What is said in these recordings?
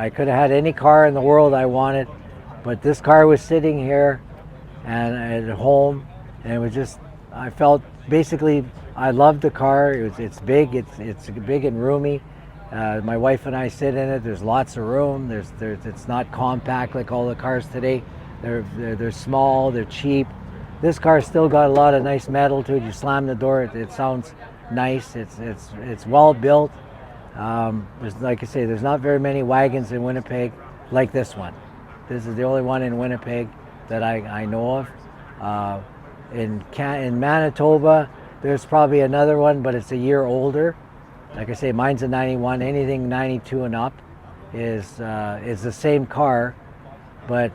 I could have had any car in the world I wanted, but this car was sitting here and at home, and it was just, I felt basically I loved the car. It's big, it's big and roomy. My wife and I sit in it. There's lots of room. It's not compact like all the cars today. They're small. They're cheap. This car's still got a lot of nice metal to it. You slam the door, it sounds nice. It's well built. Like I say, there's not very many wagons in Winnipeg like this one. This is the only one in Winnipeg that I know of. In Manitoba, there's probably another one, but it's a year older. Like I say, mine's a 91. Anything 92 and up is the same car, but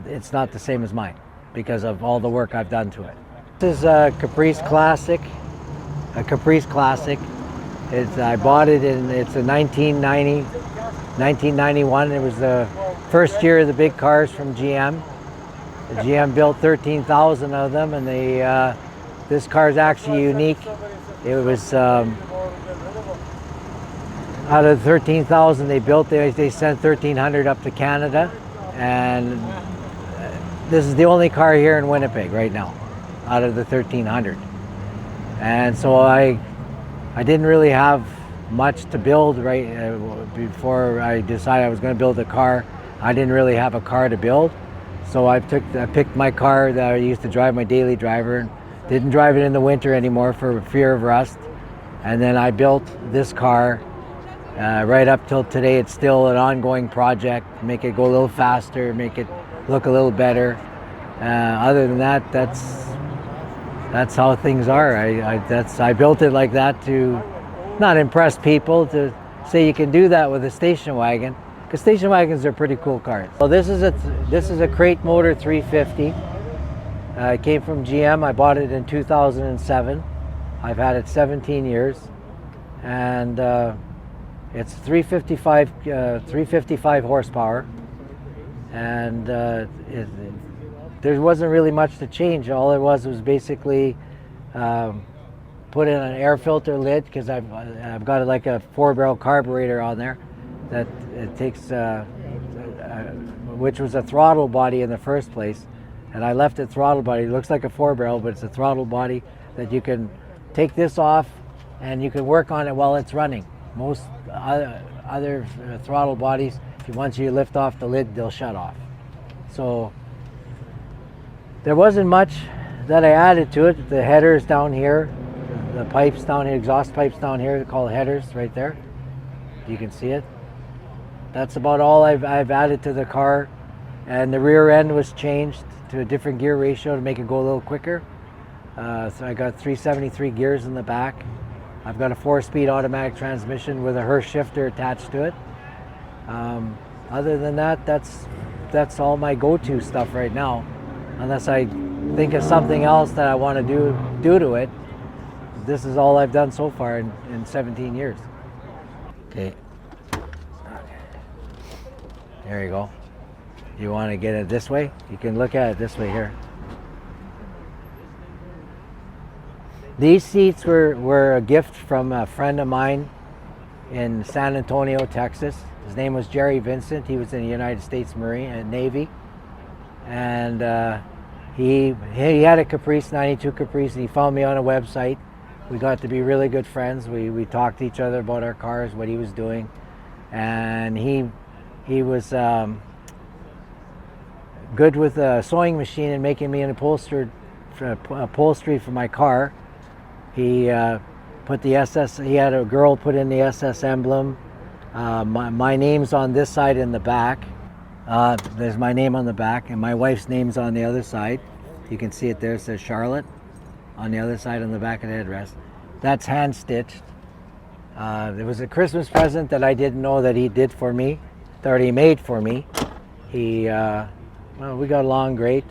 it's not the same as mine because of all the work I've done to it. This is a Caprice Classic. A Caprice Classic. I bought it it's a 1991. It was the first year of the big cars from GM. The GM built 13,000 of them, and this car is actually unique. It was out of 13,000 they built, they sent 1,300 up to Canada, and this is the only car here in Winnipeg right now, out of the 1,300. And so I didn't really have much to build before I decided I was going to build a car. I didn't really have a car to build, so I picked my car that I used to drive, my daily driver, and didn't drive it in the winter anymore for fear of rust. And then I built this car right up till today. It's still an ongoing project. Make it go a little faster, make it look a little better. Other than that, that's how things are. I built it like that to not impress people, to say you can do that with a station wagon, because station wagons are pretty cool cars. Well, this is a crate motor 350. It came from GM. I bought it in 2007. I've had it 17 years, and it's 355 horsepower, and there wasn't really much to change. All it was basically put in an air filter lid, because I've got like a 4-barrel carburetor on there that it takes, which was a throttle body in the first place, and I left it throttle body. It looks like a 4-barrel, but it's a throttle body that you can take this off and you can work on it while it's running. Most other throttle bodies, once you lift off the lid, they'll shut off. So there wasn't much that I added to it. The headers down here, the pipes down here, exhaust pipes down here, they're called headers right there. You can see it. That's about all I've added to the car. And the rear end was changed to a different gear ratio to make it go a little quicker. So I got 373 gears in the back. I've got a 4-speed automatic transmission with a Hurst shifter attached to it. Other than that, that's all my go-to stuff right now. Unless I think of something else that I want to do to it. This is all I've done so far in 17 years. Okay. There you go. You want to get it this way? You can look at it this way here. These seats were a gift from a friend of mine in San Antonio, Texas. His name was Jerry Vincent. He was in the United States Marine and Navy. And he had a Caprice, 92 Caprice, and he found me on a website. We got to be really good friends. We talked to each other about our cars, what he was doing. And he was good with a sewing machine and making me an upholstery for my car. He put the SS, he had a girl put in the SS emblem. My name's on this side in the back. There's my name on the back, and my wife's name's on the other side. You can see it there. It says Charlotte on the other side on the back of the headrest. That's hand stitched. It was a Christmas present that I didn't know that he did for me, that he made for me. Well, we got along great.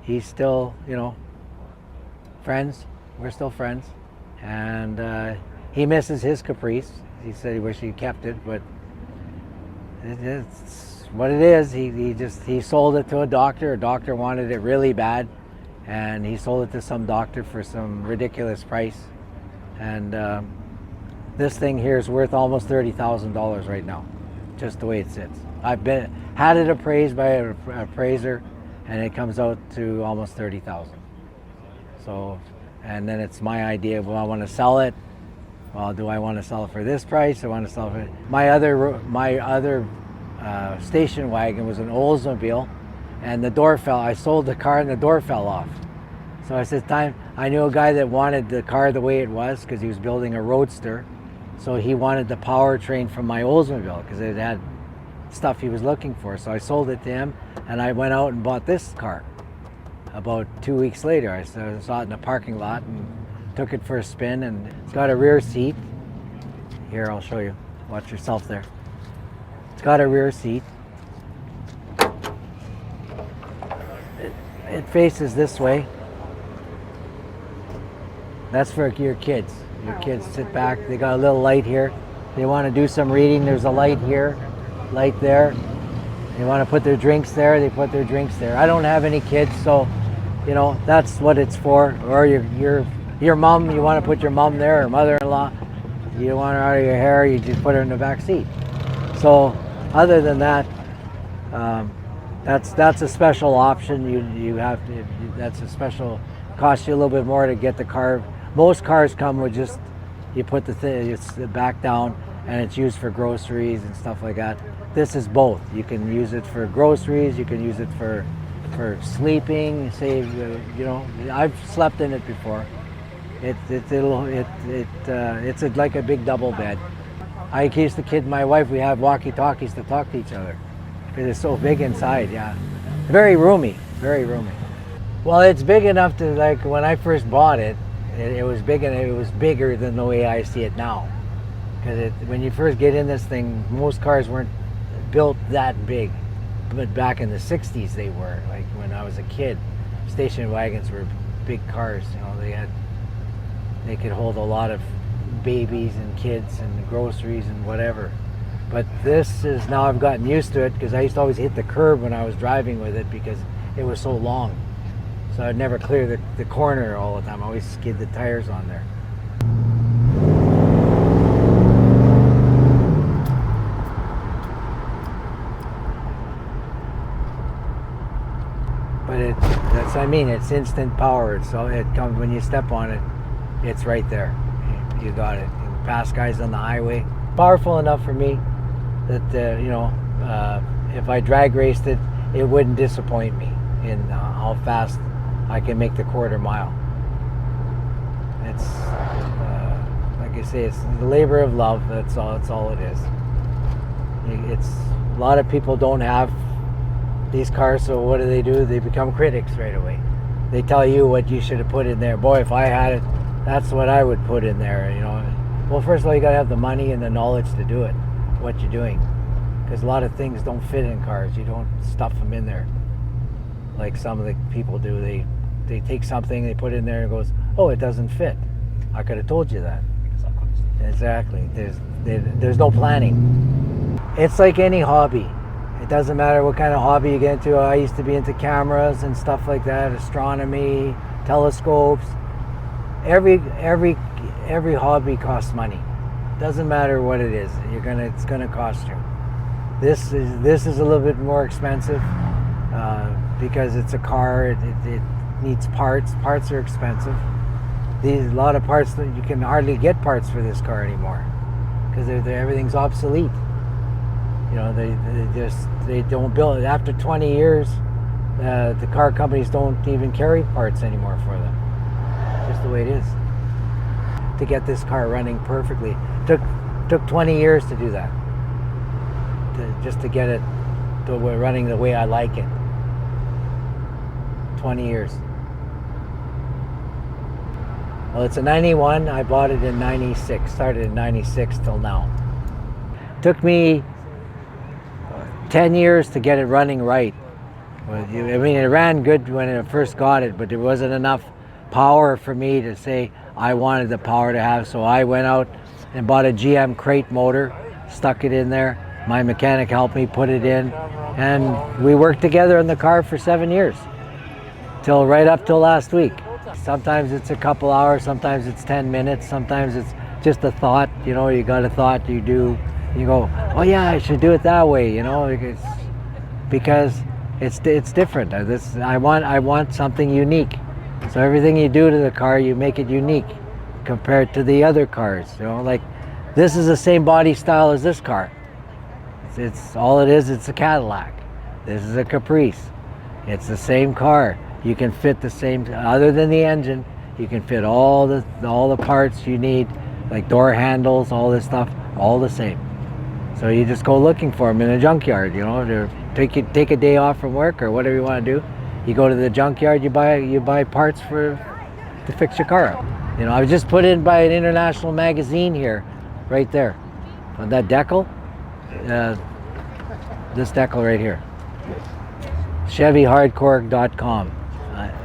He's still, friends. We're still friends. And he misses his Caprice. He said he wished he kept it, but it's what it is. He sold it to a doctor. A doctor wanted it really bad, and he sold it to some doctor for some ridiculous price. And this thing here is worth almost $30,000 right now, just the way it sits. I've had it appraised by an appraiser, and it comes out to almost 30,000. So, and then it's my idea. Well, I want to sell it. Well, do I want to sell it for this price? I want to sell it for my other station wagon was an Oldsmobile, and the door fell. I sold the car and the door fell off. So I said, I knew a guy that wanted the car the way it was because he was building a roadster. So he wanted the powertrain from my Oldsmobile because it had stuff he was looking for. So I sold it to him, and I went out and bought this car. About 2 weeks later, I saw it in a parking lot and took it for a spin, and it's got a rear seat. Here, I'll show you. Watch yourself there. It's got a rear seat. It faces this way. That's for your kids. Your kids sit back. They got a little light here. They want to do some reading. There's a light here, light there. They want to put their drinks there. They put their drinks there. I don't have any kids, so you know that's what it's for. Or your mom. You want to put your mom there, or mother-in-law. You want her out of your hair. You just put her in the back seat. So other than that, that's a special option. You have to. That's a special. Costs you a little bit more to get the car. Most cars come with just, you put it's back down, and it's used for groceries and stuff like that. This is both. You can use it for groceries. You can use it for sleeping. Say, you know, I've slept in it before. It's like a big double bed. I used to kid my wife. We have walkie-talkies to talk to each other because it's so big inside. Yeah, very roomy. Very roomy. Well, it's big enough to, like, when I first bought it, it was big, and it was bigger than the way I see it now. Because when you first get in this thing, most cars weren't built that big, but back in the 60s they were. Like when I was a kid, station wagons were big cars. You know, they could hold a lot of babies and kids and groceries and whatever. But this is, now I've gotten used to it because I used to always hit the curb when I was driving with it because it was so long. So I'd never clear the corner all the time. I always skid the tires on there. But it's instant power. So it comes, when you step on it, it's right there. You got it. You pass guys on the highway. Powerful enough for me that, if I drag raced it, it wouldn't disappoint me in how fast I can make the quarter mile. It's like I say, it's the labor of love. That's all it is. It's a lot of people don't have these cars, so what do? They become critics right away. They tell you what you should have put in there. Boy, if I had it, that's what I would put in there. You know. Well, first of all, you got to have the money and the knowledge to do it. What you're doing, because a lot of things don't fit in cars. You don't stuff them in there like some of the people do. They take something, they put it in there, and it goes, oh, it doesn't fit. I could have told you that. Exactly. There's no planning. It's like any hobby. It doesn't matter what kind of hobby you get into. I used to be into cameras and stuff like that, astronomy, telescopes. Every hobby costs money. Doesn't matter what it is. It's gonna cost you. This is a little bit more expensive because it's a car. It needs parts. Parts are expensive. A lot of parts that you can hardly get parts for this car anymore because everything's obsolete. You know, they don't build it. After 20 years, the car companies don't even carry parts anymore for them. Just the way it is. To get this car running perfectly, took 20 years to do that. Just to get it running the way I like it. 20 years. Well, it's a 91. I bought it in 96. Started in 96 till now. Took me 10 years to get it running right. I mean, it ran good when I first got it, but there wasn't enough power for me to say I wanted the power to have. So I went out and bought a GM crate motor, stuck it in there. My mechanic helped me put it in, and we worked together in the car for 7 years, right up till last week. Sometimes it's a couple hours, sometimes it's 10 minutes, sometimes it's just a thought. You know, you got a thought, you do You go, oh yeah, I should do it that way, you know, because it's different. I want something unique. So everything you do to the car, you make it unique compared to the other cars. You know, like this is the same body style as this car. It's all it is. It's a Cadillac. This is a Caprice. It's the same car. You can fit the same, other than the engine, you can fit all the parts you need, like door handles, all this stuff, all the same. So you just go looking for them in a junkyard, you know, to take a day off from work or whatever you want to do. You go to the junkyard, you buy parts to fix your car up. You know, I was just put in by an international magazine here, right there, on that decal. This decal right here. ChevyHardcore.com.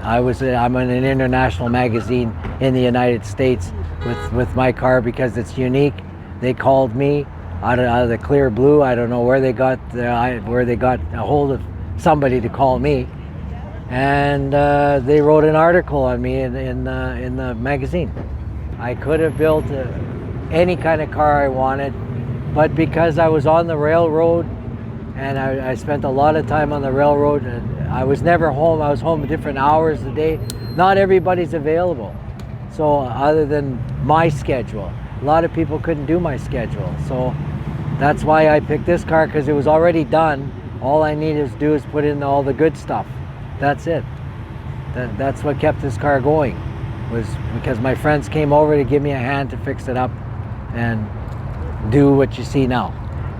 I'm in an international magazine in the United States with my car because it's unique. They called me out of the clear blue. I don't know where they got a hold of somebody to call me, and they wrote an article on me in the magazine. I could have built any kind of car I wanted, but because I was on the railroad and I spent a lot of time on the railroad, and I was never home. I was home at different hours a day. Not everybody's available. So other than my schedule, a lot of people couldn't do my schedule. So that's why I picked this car, because it was already done. All I needed to do is put in all the good stuff. That's it. That's what kept this car going, was because my friends came over to give me a hand to fix it up and do what you see now.